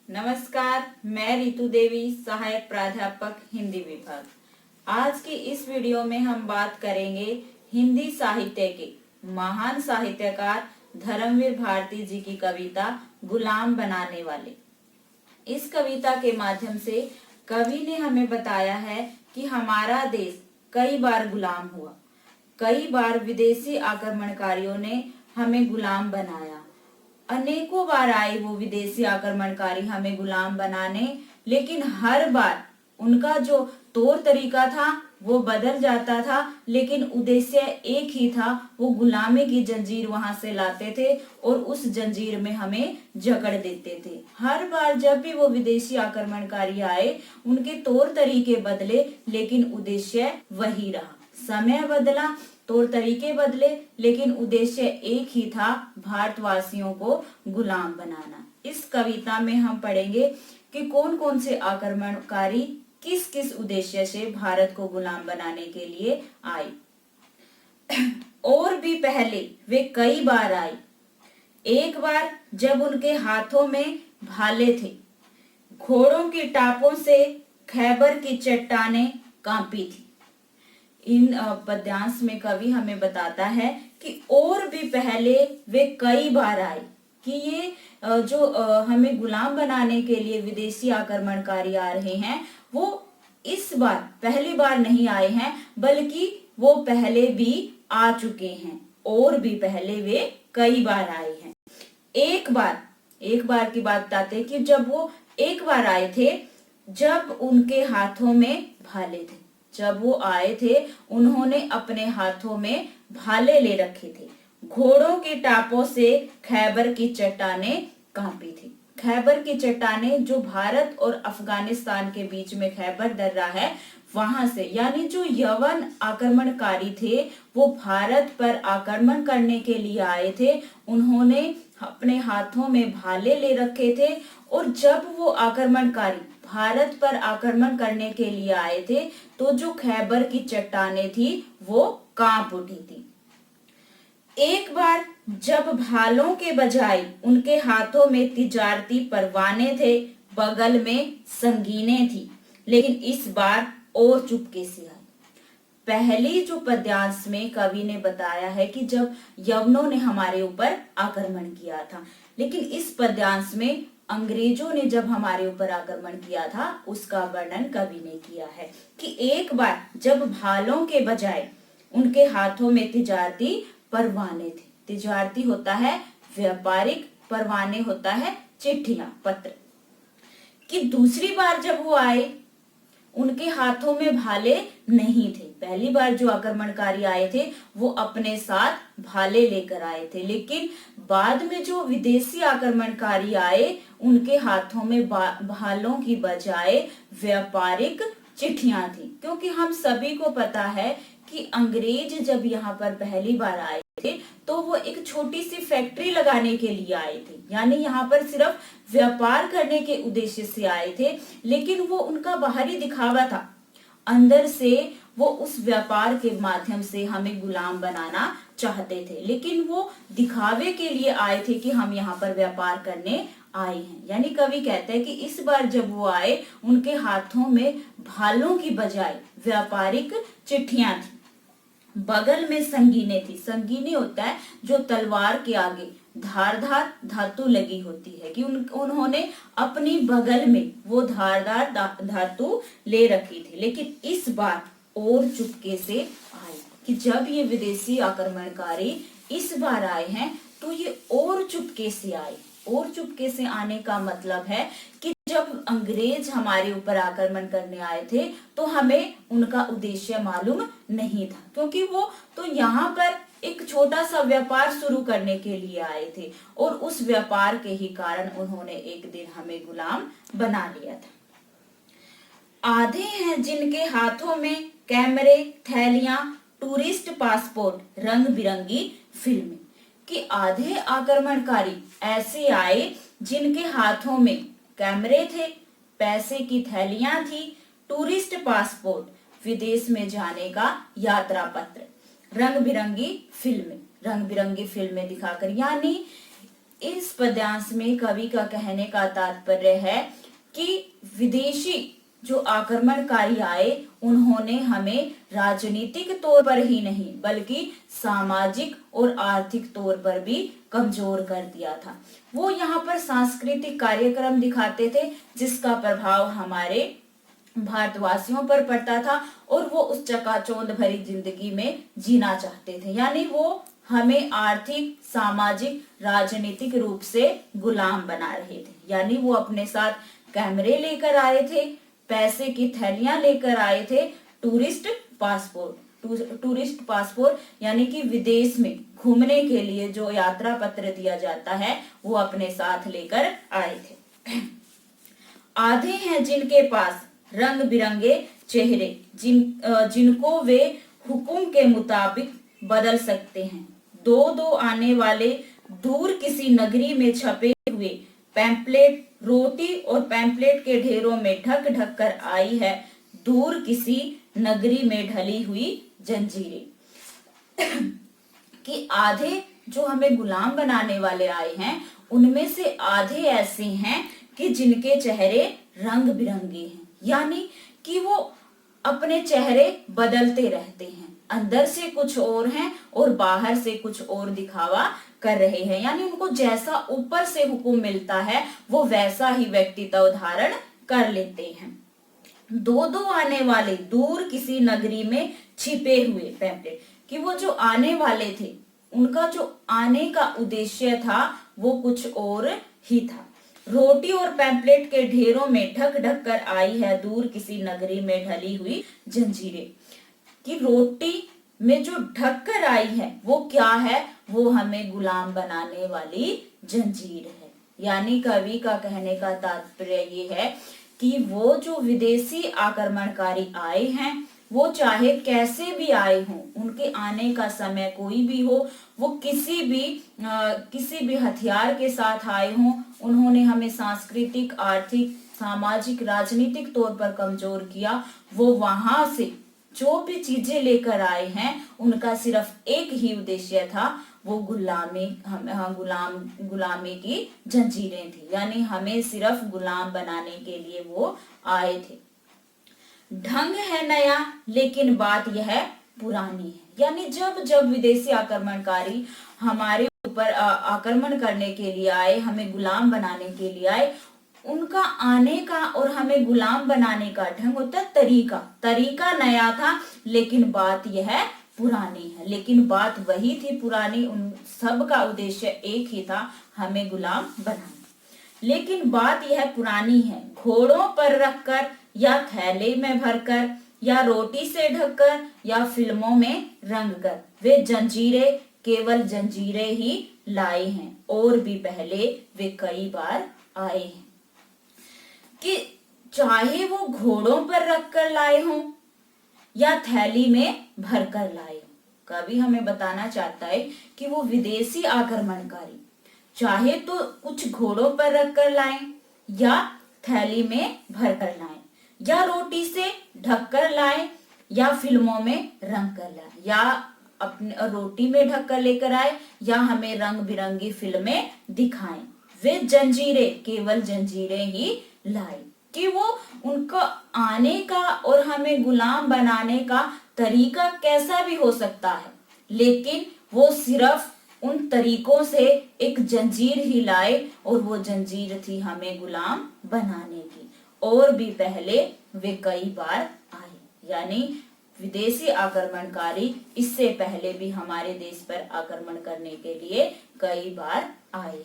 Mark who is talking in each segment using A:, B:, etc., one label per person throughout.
A: नमस्कार, मैं रितु देवी, सहायक प्राध्यापक हिंदी विभाग। आज की इस वीडियो में हम बात करेंगे हिंदी साहित्य के महान साहित्यकार धर्मवीर भारती जी की कविता गुलाम बनाने वाले। इस कविता के माध्यम से कवि ने हमें बताया है कि हमारा देश कई बार गुलाम हुआ, कई बार विदेशी आक्रमणकारियों ने हमें गुलाम बनाया। अनेकों बार आए वो विदेशी आक्रमणकारी हमें गुलाम बनाने, लेकिन हर बार उनका जो तौर तरीका था वो बदल जाता था, लेकिन उद्देश्य एक ही था। वो गुलामी की जंजीर वहां से लाते थे और उस जंजीर में हमें जकड़ देते थे। हर बार जब भी वो विदेशी आक्रमणकारी आए, उनके तौर तरीके बदले, लेकिन उद्देश्य वही रहा। समय बदला, तौर तरीके बदले, लेकिन उद्देश्य एक ही था, भारतवासियों को गुलाम बनाना। इस कविता में हम पढ़ेंगे कि कौन कौन से आक्रमणकारी किस किस उद्देश्य से भारत को गुलाम बनाने के लिए आए। और भी पहले वे कई बार आए। एक बार जब उनके हाथों में भाले थे, घोड़ों की टापों से खैबर की चट्टानें कांपी थी। इन पद्यांश में कवि हमें बताता है कि और भी पहले वे कई बार आए, कि ये जो हमें गुलाम बनाने के लिए विदेशी आक्रमणकारी आ रहे हैं, वो इस बार पहली बार नहीं आए हैं, बल्कि वो पहले भी आ चुके हैं। और भी पहले वे कई बार आए हैं। एक बार की बात बताते हैं कि जब वो एक बार आए थे, जब उनके हाथों में भाले थे। जब वो आए थे, उन्होंने अपने हाथों में भाले ले रखे थे। घोड़ों की टापों से खैबर की चट्टानें कांपी थी। खैबर की चट्टानें जो भारत और अफगानिस्तान के बीच में खैबर दर्रा है, वहां से, यानी जो यवन आक्रमणकारी थे वो भारत पर आक्रमण करने के लिए आए थे। उन्होंने अपने हाथों में भाले ले रखे थे, और जब वो आक्रमणकारी भारत पर आक्रमण करने के लिए आए थे, तो जो खैबर की चट्टानें थी वो कांप उठी थी। एक बार जब भालों के बजाय उनके हाथों में तिजारती परवाने थे, बगल में संगीनें थी, लेकिन इस बार और चुपके से आई। पहली जो पद्यांश में कवि ने बताया है कि जब यवनों ने हमारे ऊपर आक्रमण किया था, लेकिन इस पद्यांश में अंग्रेजों ने जब हमारे ऊपर आक्रमण किया था उसका वर्णन कवि ने किया है कि एक बार जब भालों के बजाय उनके हाथों में तिजारती परवाने थे। तिजारती होता है व्यापारिक, परवाने होता है चिट्ठियां, पत्र। कि दूसरी बार जब वो आए, उनके हाथों में भाले नहीं थे। पहली बार जो आक्रमणकारी आए थे वो अपने साथ भाले लेकर आए थे, लेकिन बाद में जो विदेशी आक्रमणकारी आए, उनके हाथों में भालों की बजाय व्यापारिक चिट्ठियां थी। क्योंकि हम सभी को पता है कि अंग्रेज जब यहाँ पर पहली बार आए थे, तो वो एक छोटी सी फैक्ट्री लगाने के लिए आए थे, यानी यहाँ पर सिर्फ व्यापार करने के उद्देश्य से आए थे। लेकिन वो उनका बाहरी दिखावा था, अंदर से वो उस व्यापार के माध्यम से हमें गुलाम बनाना चाहते थे। लेकिन वो दिखावे के लिए आए थे कि हम यहाँ पर व्यापार करने आए हैं। यानी कवि कहते हैं कि इस बार जब वो आए, उनके हाथों में भालों की बजाय व्यापारिक चिट्ठियां थी, बगल में संगीने थी। संगीने होता है जो तलवार के आगे धारदार धातु लगी होती है, कि उन्होंने अपनी बगल में वो धारदार धातु ले रखी थी। लेकिन इस बार और चुपके से आए, कि जब ये विदेशी आक्रमणकारी इस बार आए हैं तो ये और चुपके से आए। और चुपके से आने का मतलब है कि जब अंग्रेज हमारे ऊपर आक्रमण करने आए थे तो हमें उनका उद्देश्य मालूम नहीं था, क्योंकि वो तो यहाँ पर एक छोटा सा व्यापार शुरू करने के लिए आए थे, और उस व्यापार के ही कारण उन्होंने एक दिन हमें गुलाम बना लिया था। आधे हैं जिनके हाथों में कैमरे, थैलियां, टूरिस्ट पासपोर्ट, रंग बिरंगी फिल्में। कि आधे आक्रमणकारी ऐसे आए जिनके हाथों में कैमरे थे, पैसे की थैलियां थी, टूरिस्ट पासपोर्ट, विदेश में जाने का यात्रा पत्र, रंग बिरंगी फिल्में दिखाकर, यानी इस पद्यांश में कवि का कहने का तात्पर्य है कि विदेशी जो आक्रमणकारी आए उन्होंने हमें राजनीतिक तौर पर ही नहीं बल्कि सामाजिक और आर्थिक तौर पर भी कमजोर कर दिया था। वो यहाँ पर सांस्कृतिक कार्यक्रम दिखाते थे जिसका प्रभाव हमारे भारतवासियों पर पड़ता था और वो उस चकाचौंध भरी जिंदगी में जीना चाहते थे। यानी वो हमें आर्थिक, सामाजिक, राजनीतिक रूप से गुलाम बना रहे थे। यानी वो अपने साथ कैमरे लेकर आए थे, पैसे की थैलियां लेकर आए थे, टूरिस्ट पासपोर्ट यानी कि विदेश में घूमने के लिए जो यात्रा पत्र दिया जाता है वो अपने साथ लेकर आए थे। आधे हैं जिनके पास रंग बिरंगे चेहरे, जिनको वे हुक्म के मुताबिक बदल सकते हैं। दो दो आने वाले दूर किसी नगरी में छपे हुए पैम्पलेट, रोटी और पैम्पलेट के ढेरों में ढक ढक कर आई है दूर किसी नगरी में ढली हुई जंजीरें। कि आधे जो हमें गुलाम बनाने वाले आए हैं उनमें से आधे ऐसे हैं कि जिनके चेहरे रंग बिरंगे हैं, यानी कि वो अपने चेहरे बदलते रहते हैं, अंदर से कुछ और हैं और बाहर से कुछ और दिखावा कर रहे हैं। यानी उनको जैसा ऊपर से हुक्म मिलता है वो वैसा ही व्यक्तित्व धारण कर लेते हैं। दो दो आने वाले दूर किसी नगरी में छिपे हुए पैम्पलेट, कि वो जो आने वाले थे उनका जो आने का उद्देश्य था वो कुछ और ही था। रोटी और पैम्पलेट के ढेरों में ढक ढक कर आई है दूर किसी नगरी में ढली हुई जंजीरें। कि रोटी में जो ढक कर आई है वो क्या है, वो हमें गुलाम बनाने वाली जंजीर है। यानी कवि का कहने का तात्पर्य ये है कि वो जो विदेशी आक्रमणकारी आए हैं वो चाहे कैसे भी आए हों, उनके आने का समय कोई भी हो, वो किसी भी हथियार के साथ आए हों, उन्होंने हमें सांस्कृतिक, आर्थिक, सामाजिक, राजनीतिक तौर पर कमजोर किया। वो वहां से जो भी चीजें लेकर आए हैं उनका सिर्फ एक ही उद्देश्य था, वो गुलामी की जंजीरें थी। यानी हमें सिर्फ गुलाम बनाने के लिए वो आए थे। ढंग है नया लेकिन बात यह पुरानी है। यानी जब जब विदेशी आक्रमणकारी हमारे ऊपर आक्रमण करने के लिए आए, हमें गुलाम बनाने के लिए आए, उनका आने का और हमें गुलाम बनाने का ढंग होता है तरीका नया था, लेकिन बात यह पुरानी है। लेकिन बात वही थी पुरानी, उन सब का उद्देश्य एक ही था, हमें गुलाम बनाना। लेकिन बात यह पुरानी है। घोड़ों पर रखकर या थैले में भरकर या रोटी से ढककर या फिल्मों में रंग कर वे जंजीरें केवल जंजीरें ही लाए हैं, और भी पहले वे कई बार आए हैं। कि चाहे वो घोड़ों पर रखकर लाए हों या थैली में भरकर लाए हों, कवि हमें बताना चाहता है कि वो विदेशी आक्रमणकारी चाहे तो कुछ घोड़ों पर रखकर लाएं या थैली में भरकर लाएं या रोटी से ढककर लाएं या फिल्मों में रंग कर लाएं, या अपने रोटी में ढककर लेकर आए या हमें रंग बिरंगी फिल्में दिखाएं, वे जंजीरें केवल जंजीरें ही लाए। कि वो उनका आने का और हमें गुलाम बनाने का तरीका कैसा भी हो सकता है, लेकिन वो सिर्फ उन तरीकों से एक जंजीर ही लाए, और वो जंजीर थी हमें गुलाम बनाने की, और भी पहले वे कई बार आए। यानी विदेशी आक्रमणकारी इससे पहले भी हमारे देश पर आक्रमण करने के लिए कई बार आए।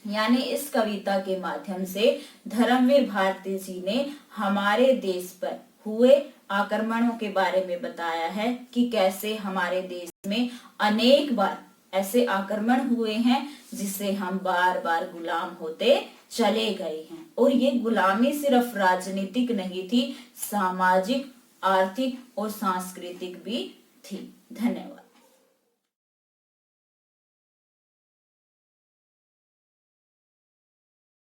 A: यानी इस कविता के माध्यम से धर्मवीर भारती जी ने हमारे देश पर हुए आक्रमणों के बारे में बताया है कि कैसे हमारे देश में अनेक बार ऐसे आक्रमण हुए हैं जिससे हम बार बार गुलाम होते चले गए हैं। और ये गुलामी सिर्फ राजनीतिक नहीं थी, सामाजिक, आर्थिक और सांस्कृतिक भी थी। धन्यवाद।